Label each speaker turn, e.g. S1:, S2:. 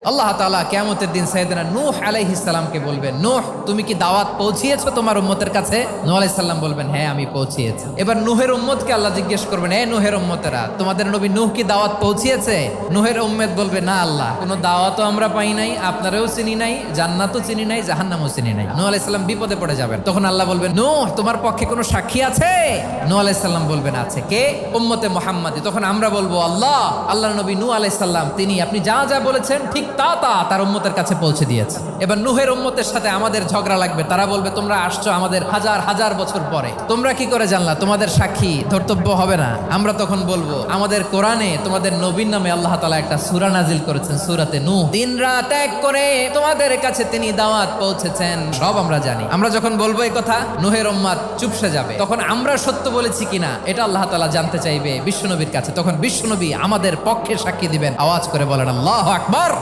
S1: আল্লাহ তাআলা কিয়ামতের দিন সাইয়েদনা নূহ আলাইহিস সালামকে বলবেন, নূহ তুমি কি দাওয়াত পৌঁছিয়েছো তোমার উম্মতের কাছে? নূহ আলাইহিস সালাম বলবেন, হ্যাঁ আমি পৌঁছিয়েছি। এবার নূহের উম্মতকে আল্লাহ জিজ্ঞেস করবেন, হে নূহের উম্মতেরা, তোমাদের নবী নূহ কি দাওয়াত পৌঁছিয়েছে? নূহের উম্মত বলবে, না আল্লাহ, কোনো দাওয়াতও আমরা পাই নাই, আপনারাও চিনি নাই, জান্নাতও চিনি নাই, জাহান্নামও চিনি নাই। নূহ আলাইহিস সালাম বিপদে পড়ে যাবেন। তখন আল্লাহ বলবেন, নূহ তোমার পক্ষে কোনো সাক্ষী আছে? নূহ আলাইহিস সালাম বলবেন, আছে। কে? উম্মতে মুহাম্মাদি। তখন আমরা বলবো, আল্লাহর নবী নূহ আলাইহিস সালাম তিনি আপনি যা যা বলেছেন ঠিক তা তার উম্মতের কাছে পৌঁছে দিয়েছে। এবার নূহের উম্মতের সাথে আমাদের ঝগড়া লাগবে। তারা বলবে, তোমরা আসছো আমাদের হাজার হাজার বছর পরে, তোমরা কি করে জানলা? তোমাদের সাক্ষী ধর্তব্য হবে না? আমরা তখন বলবো, আমাদের কোরআনে তোমাদের নবীর নামে আল্লাহ তাআলা একটা সূরা নাজিল করেছেন, সূরাতে নূহ। দিন রাত এক করে তোমাদের কাছে তিনি দাওয়াত পৌঁছেছেন, সব আমরা জানি। আমরা যখন বলবো এই কথা, নূহের উম্মত চুপসে যাবে। তখন আমরা সত্য বলেছি কিনা এটা আল্লাহ তাআলা জানতে চাইবে বিশ্বনবীর কাছে। তখন বিশ্বনবী আমাদের পক্ষে সাক্ষী দিবেন। আওয়াজ করে বলেন আল্লাহু আকবার।